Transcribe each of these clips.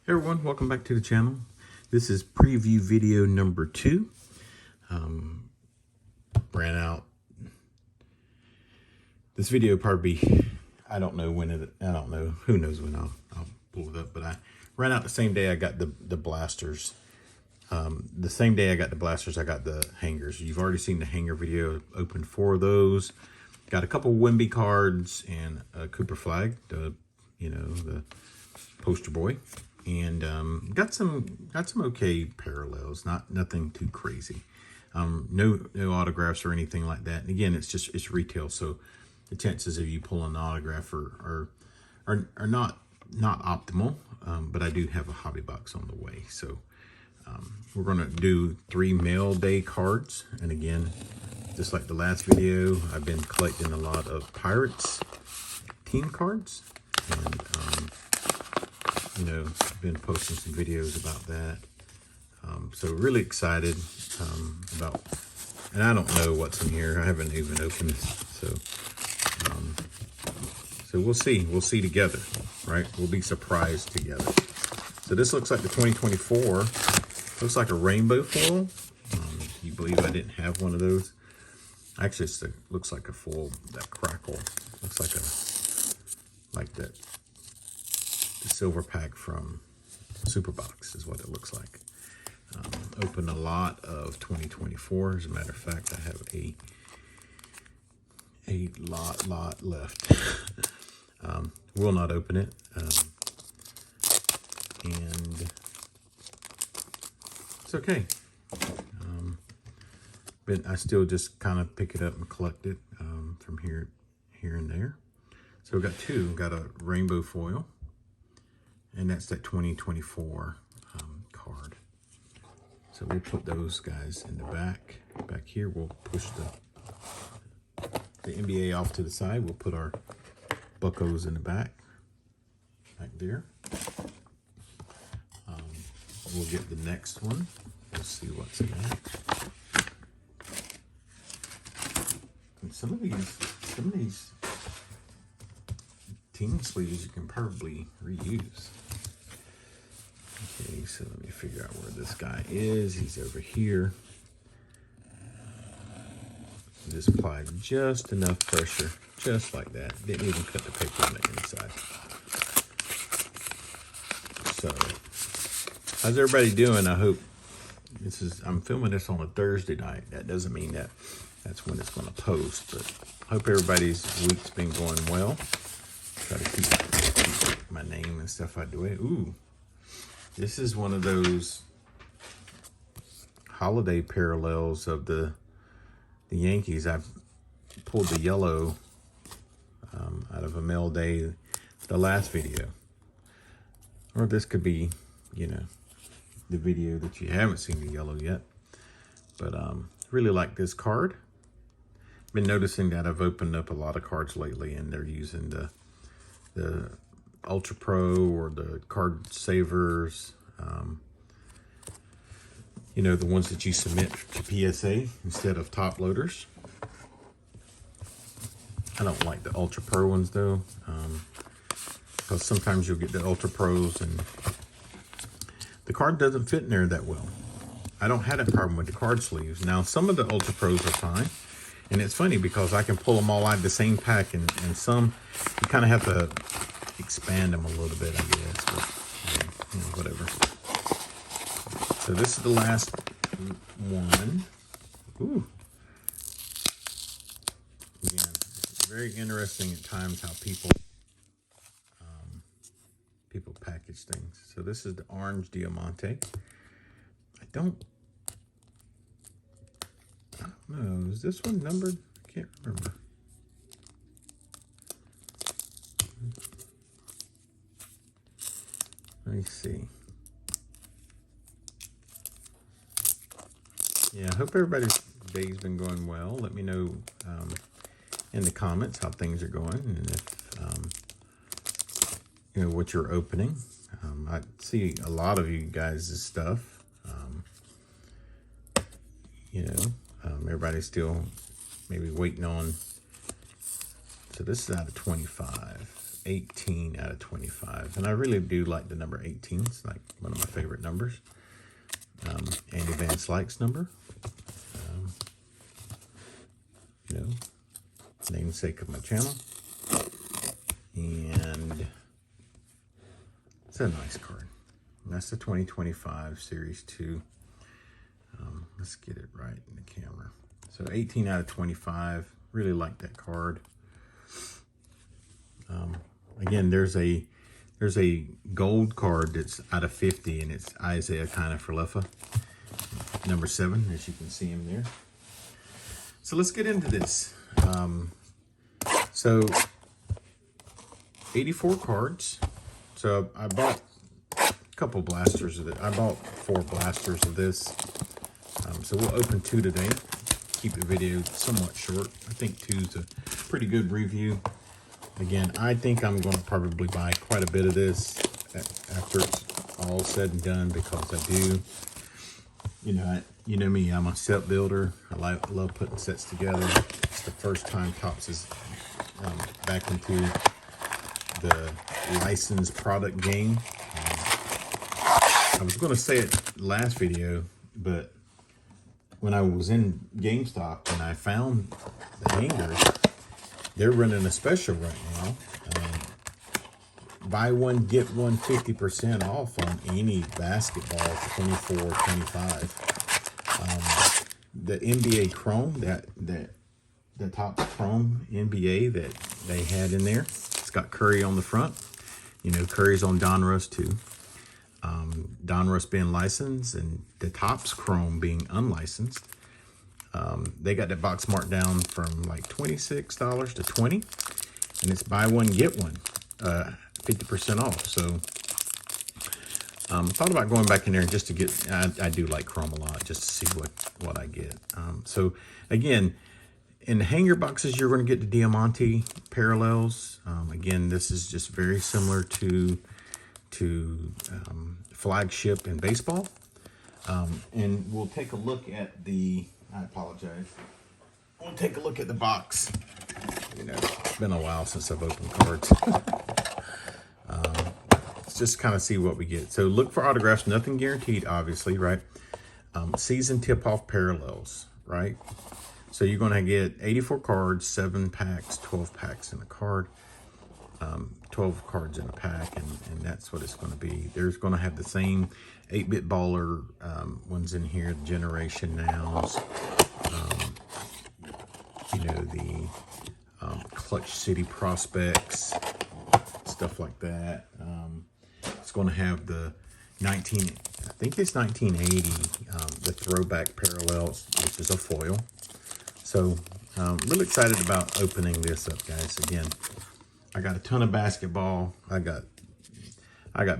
Hey everyone, welcome back to the channel. This is preview video number 2. Ran out. This video probably, I don't know, who knows when I'll pull it up, but I ran out the same day I got the blasters. The same day I got the blasters, I got the hangers. You've already seen the hanger video. Opened 4 of those. Got a couple Wimby cards and a Cooper Flagg, the poster boy. And got some okay parallels, nothing too crazy. No autographs or anything like that. And again, it's retail, so the chances of you pulling an autograph are not optimal. But I do have a hobby box on the way, so we're gonna do 3 mail day cards. And again, just like the last video, I've been collecting a lot of Pirates team cards, and been posting some videos about that. So really excited about, and I don't know what's in here. I haven't even opened this, so we'll see. We'll see together, right? We'll be surprised together. So this looks like the 2024. Looks like a rainbow foil. You believe I didn't have one of those? Actually, it looks like a foil that crackle. Looks like that. The silver pack from Superbox is what it looks like. Open a lot of 2024. As a matter of fact, I have a lot left. Will not open it. And it's okay. But I still just kind of pick it up and collect it from here and there. So we got 2. Got a rainbow foil. And that's that 2024 card. So we'll put those guys in the back. Back here, we'll push the NBA off to the side. We'll put our Buccos in the back there. We'll get the next one. We'll see what's in that. And some of these team sleeves you can probably reuse. Okay, so let me figure out where this guy is. He's over here. Just applied just enough pressure, just like that. Didn't even cut the paper on the inside. So, how's everybody doing? I hope I'm filming this on a Thursday night. That doesn't mean that's when it's going to post, but I hope everybody's week's been going well. Try to keep my name and stuff out the way. Ooh, this is one of those holiday parallels of the Yankees. I've pulled the yellow out of a mail day, the last video. Or this could be, the video that you haven't seen the yellow yet. But really like this card. Been noticing that I've opened up a lot of cards lately, and they're using the Ultra Pro or the card savers, the ones that you submit to PSA instead of top loaders. I don't like the Ultra Pro ones though, because sometimes you'll get the Ultra Pros and the card doesn't fit in there that well. I don't have that problem with the card sleeves. Now, some of the Ultra Pros are fine. And it's funny because I can pull them all out of the same pack, and some you kind of have to expand them a little bit, I guess, but whatever. So this is the last one. Ooh. Again, very interesting at times how people package things. So this is the orange Diamante. I don't know, is this one numbered? I can't remember. Let me see. Yeah, I hope everybody's day's been going well. Let me know in the comments how things are going, and if what you're opening. I see a lot of you guys' stuff. Everybody's still maybe waiting on. So this is out of 25. 18 out of 25. And I really do like the number 18. It's like one of my favorite numbers. Andy Van Slyke's number. You know, namesake of my channel. And it's a nice card. And that's the 2025 Series 2. Let's get it right in the camera. So 18 out of 25. Really like that card. Again, there's a gold card that's out of 50, and it's Isaiah Kinda-Falefa, number 7, as you can see him there. So let's get into this. So 84 cards. So I bought a couple blasters of it. I bought 4 blasters of this. So we'll open 2 today. Keep the video somewhat short. I think 2's a pretty good review. Again, I think I'm going to probably buy quite a bit of this after it's all said and done, because I do. You know me, I'm a set builder. I love putting sets together. It's the first time Topps is back into the licensed product game. I was going to say it last video, but when I was in GameStop and I found the hangers, they're running a special right now. Buy one, get one 50% off on any basketball, 24, 25. The NBA Chrome, the top Chrome NBA that they had in there, it's got Curry on the front. You know, Curry's on Donruss too. Donruss being licensed and the Topps Chrome being unlicensed. They got that box marked down from like $26 to $20, and it's buy one, get one, 50% off. So thought about going back in there just to get, I do like Chrome a lot, just to see what I get. So again, in the hanger boxes, you're going to get the Diamante parallels. Again, this is just very similar to flagship in baseball. And we'll take a look at I apologize. We'll take a look at the box. You know, it's been a while since I've opened cards. Let's just kind of see what we get. So look for autographs, nothing guaranteed, obviously, right? Season tip-off parallels, right? So you're going to get 84 cards, 7 packs, 12 packs in a card. 12 cards in a pack, and that's what it's going to be. There's going to have the same 8-bit baller ones in here, the Generation Nows, you know, the Clutch City Prospects, stuff like that. It's going to have the I think it's 1980, the throwback parallels, which is a foil. So really excited about opening this up, guys. Again, I got a ton of basketball. I got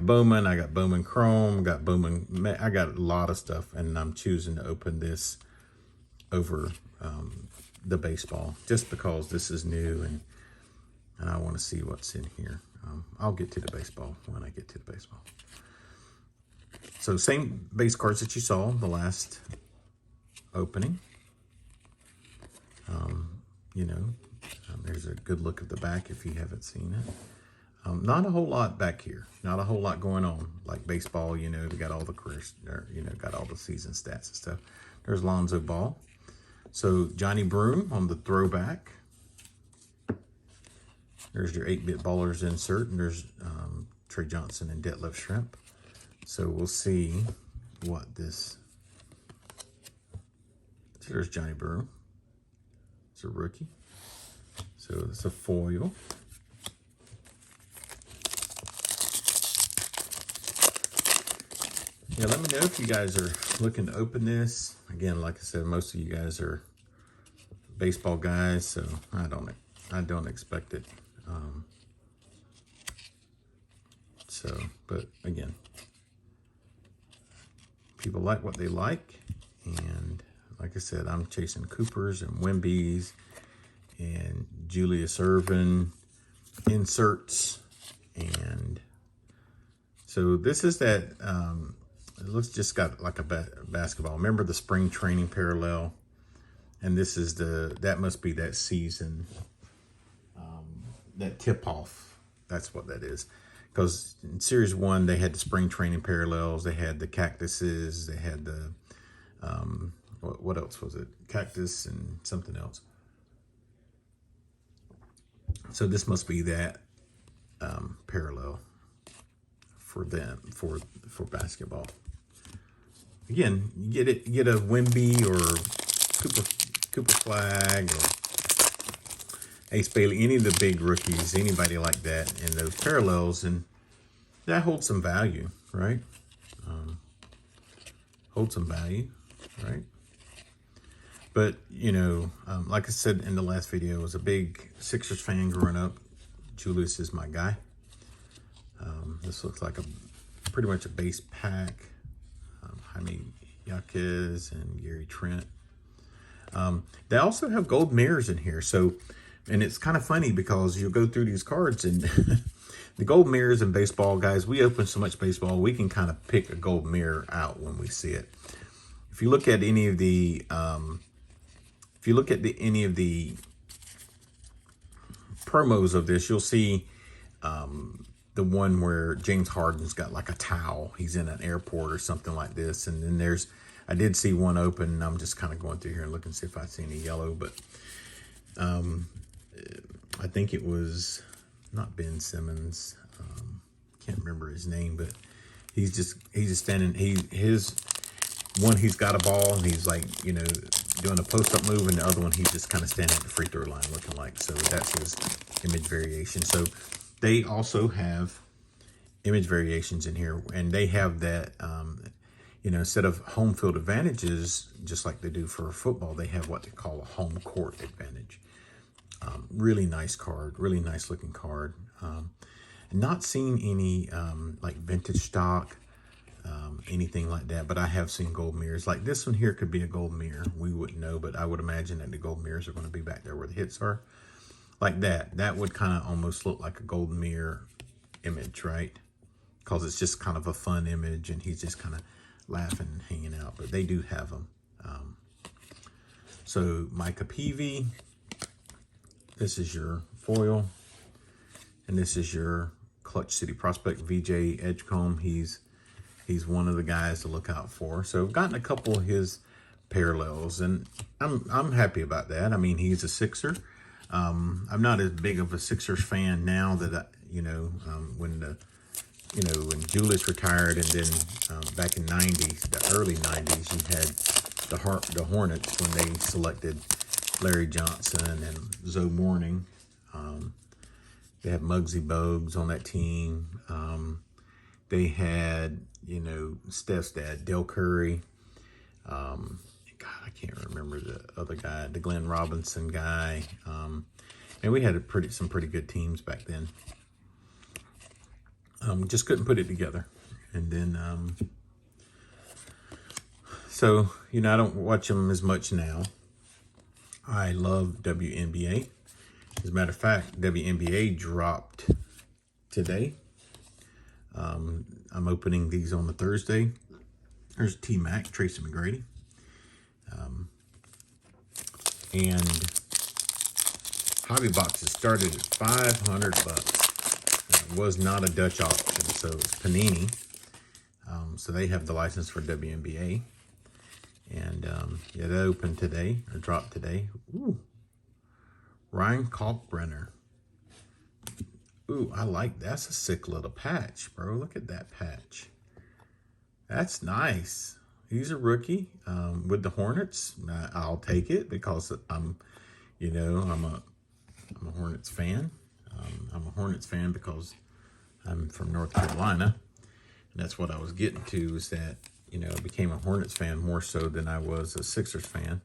Bowman. I got Bowman Chrome. I got a lot of stuff, and I'm choosing to open this over the baseball just because this is new, and I want to see what's in here. I'll get to the baseball when I get to the baseball. So same base cards that you saw the last opening. You know. There's a good look at the back if you haven't seen it. Not a whole lot back here. Not a whole lot going on. Like baseball, you know, they got all the careers, you know, got all the season stats and stuff. There's Lonzo Ball. So Johnny Broom on the throwback. There's your 8-bit ballers insert, and there's Trey Johnson and Detlef Shrimp. So we'll see what this. So there's Johnny Broom. It's a rookie. So it's a foil. Yeah, let me know if you guys are looking to open this. Again, like I said, most of you guys are baseball guys, so I don't expect it. But again, people like what they like, and like I said, I'm chasing Coopers and Wemby's and Julius Erving inserts. And so this is that, it looks just got like a basketball. Remember the spring training parallel? And this is that must be that season, that tip-off That's what that is. Because in Series 1, they had the spring training parallels. They had the cactuses. They had the, what else was it? Cactus and something else. So this must be that parallel for them, for basketball. Again, you get a Wemby or Cooper Flagg or Ace Bailey, any of the big rookies, anybody like that in those parallels, and that holds some value, right? Holds some value, right? But, you know, like I said in the last video, I was a big Sixers fan growing up. Julius is my guy. This looks like pretty much a base pack. Jaime Jaquez and Gary Trent. They also have gold mirrors in here. So, and it's kind of funny because you'll go through these cards and the gold mirrors in baseball, guys, we open so much baseball, we can kind of pick a gold mirror out when we see it. If you look at any of the, any of the promos of this, you'll see the one where James Harden's got like a towel. He's in an airport or something like this. And then I did see one open, and I'm just kind of going through here and looking to see if I see any yellow, but I think it was not Ben Simmons. Can't remember his name, but he's just standing. He's got a ball and he's like, you know, doing a post-up move, and the other one he's just kind of standing at the free throw line looking like. So that's his image variation. So they also have image variations in here, and they have that, you know, instead of home field advantages, just like they do for football, they have what they call a home court advantage. Really nice card, really nice looking card. Not seen any like vintage stock, anything like that, but I have seen gold mirrors. Like this one here could be a gold mirror. We wouldn't know, but I would imagine that the gold mirrors are going to be back there where the hits are. Like that. That would kind of almost look like a gold mirror image, right? Because it's just kind of a fun image, and he's just kind of laughing and hanging out. But they do have them. So Micah Peavy. This is your foil. And this is your Clutch City prospect, VJ Edgecombe. He's one of the guys to look out for. So I've gotten a couple of his parallels, and I'm happy about that. I mean, he's a Sixer. I'm not as big of a Sixers fan now that when Julius retired, and then back in '90s, the early '90s, you had the Hornets when they selected Larry Johnson and Zoe Morning. They had Muggsy Bogues on that team. They had, you know, Steph's dad, Del Curry. God, I can't remember the other guy, the Glenn Robinson guy. And we had some pretty good teams back then. Just couldn't put it together. And then, so, you know, I don't watch them as much now. I love WNBA. As a matter of fact, WNBA dropped today. I'm opening these on the Thursday. There's T-Mac, Tracy McGrady. And hobby boxes started at $500. It was not a Dutch auction, so it's Panini. So they have the license for WNBA. And yeah, that opened today, or dropped today. Ooh. Ryan Kalkbrenner. Ooh, I like, that's a sick little patch, bro. Look at that patch. That's nice. He's a rookie with the Hornets. I'll take it because I'm a Hornets fan. I'm a Hornets fan because I'm from North Carolina. And that's what I was getting to, is that, you know, I became a Hornets fan more so than I was a Sixers fan.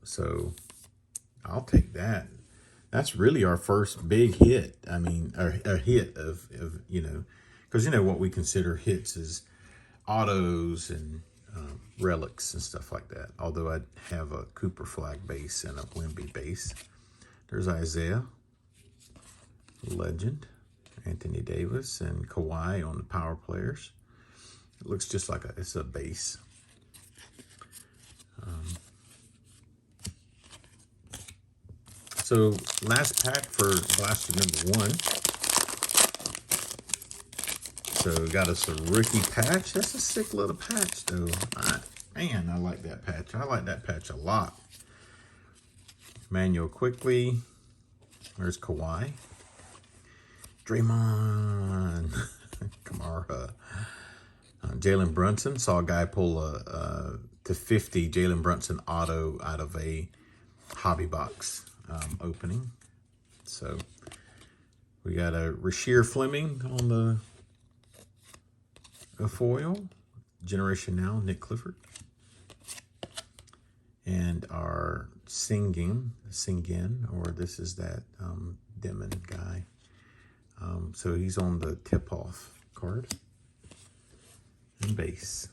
So I'll take that. That's really our first big hit. I mean, a hit of you know, because, you know, what we consider hits is autos and relics and stuff like that. Although I have a Cooper Flagg base and a Wemby base. There's Isaiah, legend, Anthony Davis, and Kawhi on the power players. It looks just like it's a base. So last pack for blaster number 1. So got us a rookie patch. That's a sick little patch though. Man, I like that patch. I like that patch a lot. Manuel quickly. There's Kawhi. Draymond. Kamara. Jalen Brunson. Saw a guy pull a to 50 Jalen Brunson auto out of a hobby box opening. So we got a Rasheer Fleming on the foil. Generation Now, Nick Clifford. And our Singin, or this is that Demon guy. So he's on the tip-off card and base.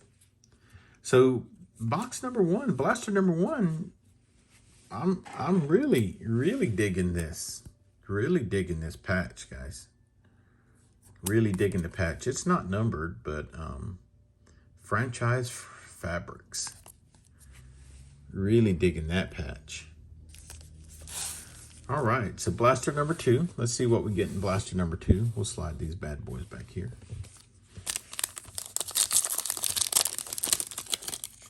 So box number 1, blaster number 1. I'm really digging this. Really digging this patch, guys. Really digging the patch. It's not numbered, but franchise fabrics. Really digging that patch. All right, so blaster number 2. Let's see what we get in blaster number 2. We'll slide these bad boys back here.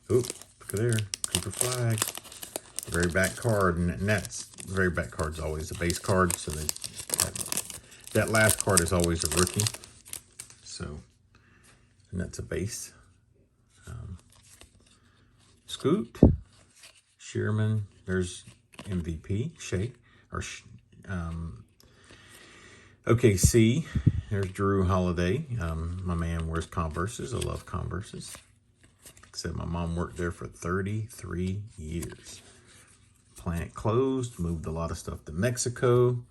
Oh, look at there, Cooper Flagg. Very back card, and that's very back card's always a base card. So that last card is always a rookie. So, and that's a base. Scoot, Shearman. There's MVP Shea or OKC. There's Drew Holiday. My man wears Converses. I love Converses. Except my mom worked there for 33 years. Plant closed, moved a lot of stuff to Mexico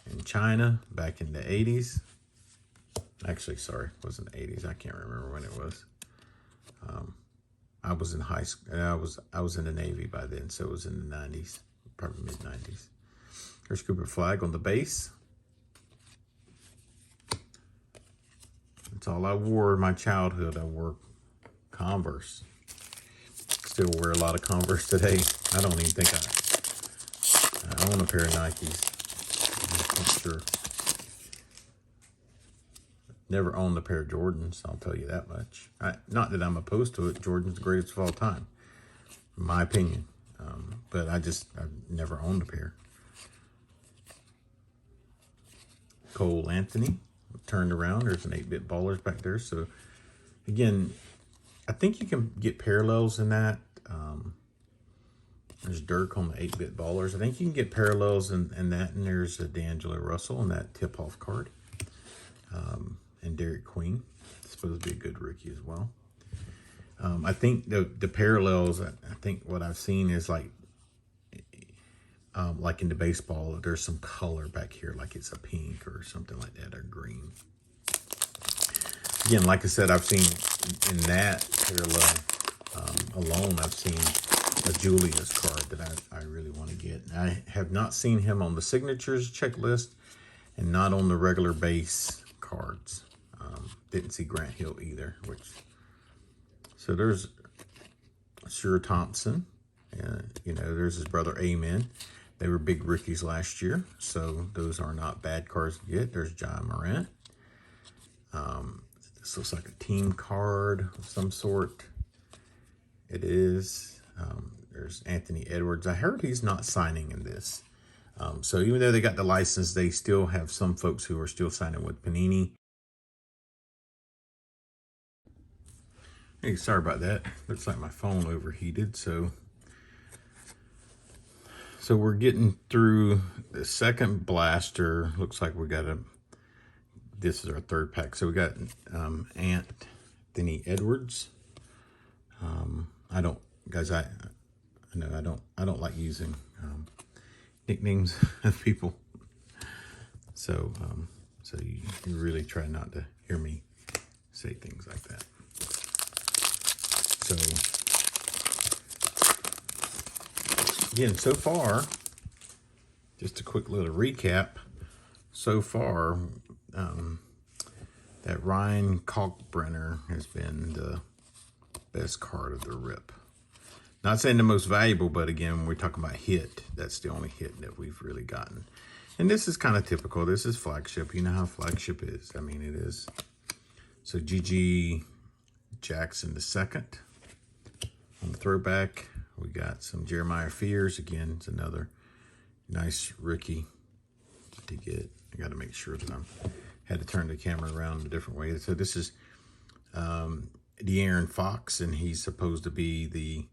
and China back in the 80s. Actually, sorry, it wasn't the 80s. I can't remember when it was. I was in high school. I was in the Navy by then, so it was in the 90s, probably mid 90s. There's Cooper Flagg on the base. That's all I wore in my childhood. I wore Converse. Still wear a lot of Converse today. I don't even think I own a pair of Nikes. I'm not sure. Never owned a pair of Jordans, I'll tell you that much. Not that I'm opposed to it. Jordan's the greatest of all time, in my opinion. But I've never owned a pair. Cole Anthony, turned around. There's an 8-bit ballers back there. So, again, I think you can get parallels in that. There's Dirk on the 8-bit ballers. I think you can get parallels in that. And there's a D'Angelo Russell on that tip-off card. And Derek Queen. Supposed to be a good rookie as well. I think the parallels, I think what I've seen is like in the baseball, there's some color back here, like it's a pink or something like that, or green. Again, like I said, I've seen in that parallel alone, I've seen a Julius card that I really want to get. And I have not seen him on the signatures checklist and not on the regular base cards. Didn't see Grant Hill either. So there's Sure Thompson. There's his brother Amen. They were big rookies last year, so those are not bad cards to get. There's John Morant. This looks like a team card of some sort. It is. There's Anthony Edwards. I heard he's not signing in this. So even though they got the license, they still have some folks who are still signing with Panini. Hey, sorry about that. Looks like my phone overheated. So we're getting through the second blaster. Looks like we got this is our third pack. So we got Anthony Edwards. I don't like using nicknames of people. So you really try not to hear me say things like that. So again, so far, just a quick little recap. So far, that Ryan Kalkbrenner has been the best card of the rip. Not saying the most valuable, but again, when we're talking about hit, that's the only hit that we've really gotten. And this is kind of typical. This is flagship. You know how flagship is. I mean, it is. So G.G. Jackson II. On the throwback, we got some Jeremiah Fears. Again, it's another nice rookie to get. I got to make sure that had to turn the camera around a different way. So this is De'Aaron Fox, and he's supposed to be the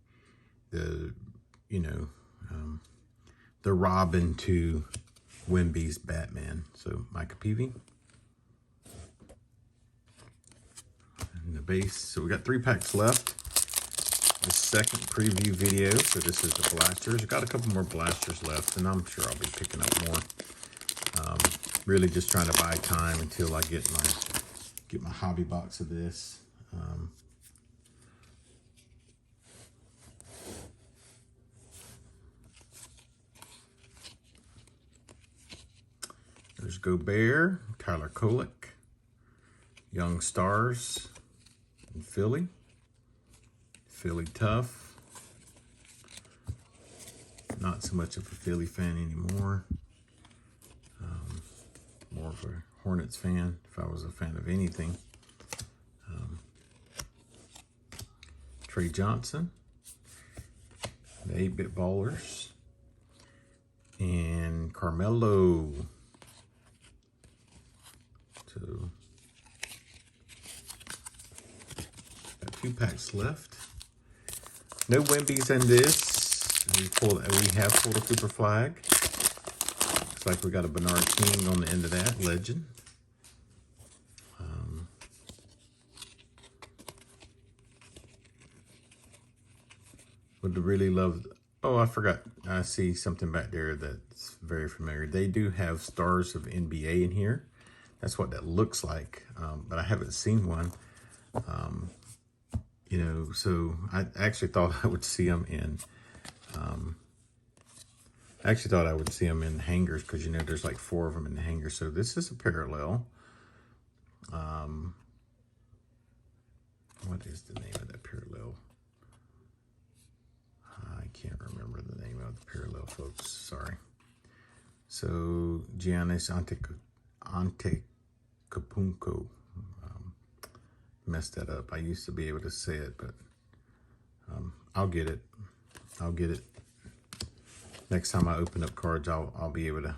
the Robin to Wemby's Batman. So Micah Peavy. And the base. So we got 3 packs left. The second preview video. So this is the blasters. Got a couple more blasters left, and I'm sure I'll be picking up more. Really just trying to buy time until I get my hobby box of this. There's Gobert, Tyler Kolek, Young Stars, and Philly. Philly tough. Not so much of a Philly fan anymore. More of a Hornets fan, if I was a fan of anything. Trey Johnson, the 8-Bit Ballers, and Carmelo. So, got 2 packs left. No Wemby's in this. We have pulled a Cooper Flagg. Looks like we got a Bernard King on the end of that, legend. Would really love. Oh, I forgot. I see something back there that's very familiar. They do have Stars of NBA in here. That's what that looks like, but I haven't seen one. So I actually thought I would see them in. I actually thought I would see them in hangers because there's like 4 of them in the hanger. So this is a parallel. What is the name of that parallel? I can't remember the name of the parallel, folks. Sorry. So Giannis Antetokounmpo. Messed that up. I used to be able to say it, but I'll get it. Next time I open up cards, I'll be able to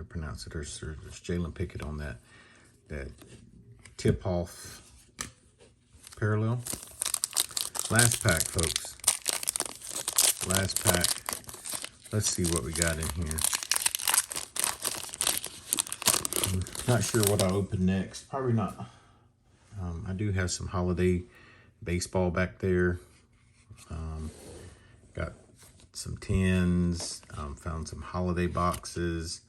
pronounce it. There's Jalen Pickett on that tip-off parallel. Last pack, folks. Last pack. Let's see what we got in here. Not sure what I'll open next. Probably not. I do have some holiday baseball back there. Got some tins. Found some holiday boxes.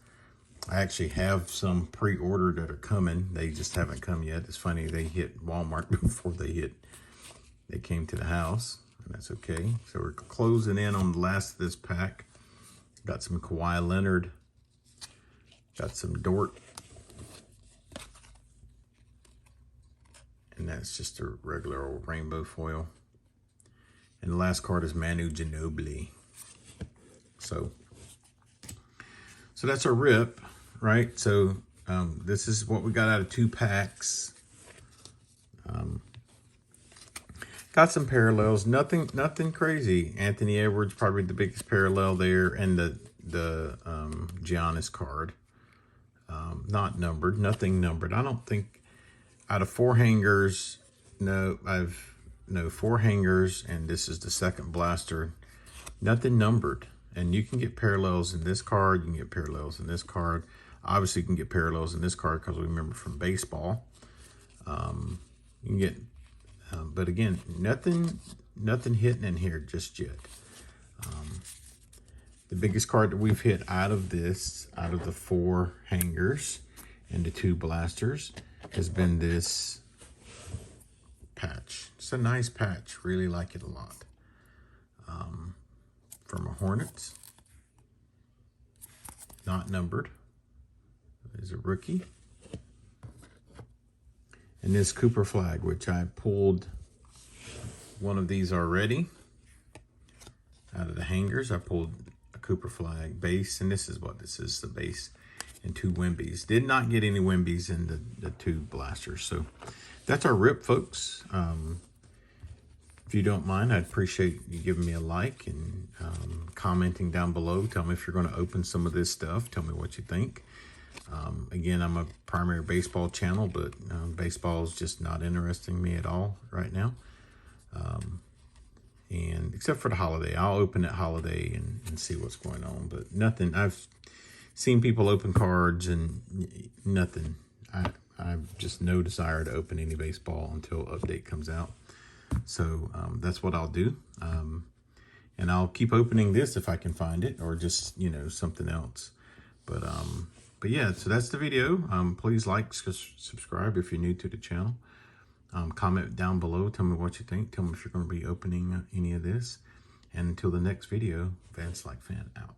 I actually have some pre-ordered that are coming. They just haven't come yet. It's funny, they hit Walmart before they came to the house, and that's okay. So we're closing in on the last of this pack. Got some Kawhi Leonard. Got some Dort. And that's just a regular old rainbow foil. And the last card is Manu Ginobili. So that's our rip, right? So this is what we got out of 2 packs. Got some parallels, nothing crazy. Anthony Edwards, probably the biggest parallel there, and the Giannis card. Not numbered, nothing numbered. I don't think out of 4 hangers, 4 hangers, and this is the second blaster. Nothing numbered. And you can get parallels in this card. You can get parallels in this card. Obviously, you can get parallels in this card because we remember from baseball. You can get, but again, nothing hitting in here just yet. The biggest card that we've hit out of the 4 hangers and the 2 blasters has been this patch. It's a nice patch. Really like it a lot. From a Hornets. Not numbered. There's a rookie. And this Cooper Flagg, which I pulled one of these already. Out of the hangers, I pulled a Cooper Flagg base, and this is what this is, the base, and 2 Wimbies. Did not get any Wimbies in the 2 blasters. So that's our rip, folks. If you don't mind, I'd appreciate you giving me a like and commenting down below. Tell me if you're going to open some of this stuff. Tell me what you think. Again, I'm a primary baseball channel, but baseball is just not interesting me at all right now. And except for the holiday, I'll open it holiday and see what's going on. But nothing. I've seen people open cards and nothing. I've just no desire to open any baseball until update comes out. So that's what I'll do. And I'll keep opening this if I can find it, or just, you know, something else. But yeah, so that's the video. Please like, subscribe if you're new to the channel. Comment down below. Tell me what you think. Tell me if you're going to be opening any of this. And until the next video, Vance Like Fan out.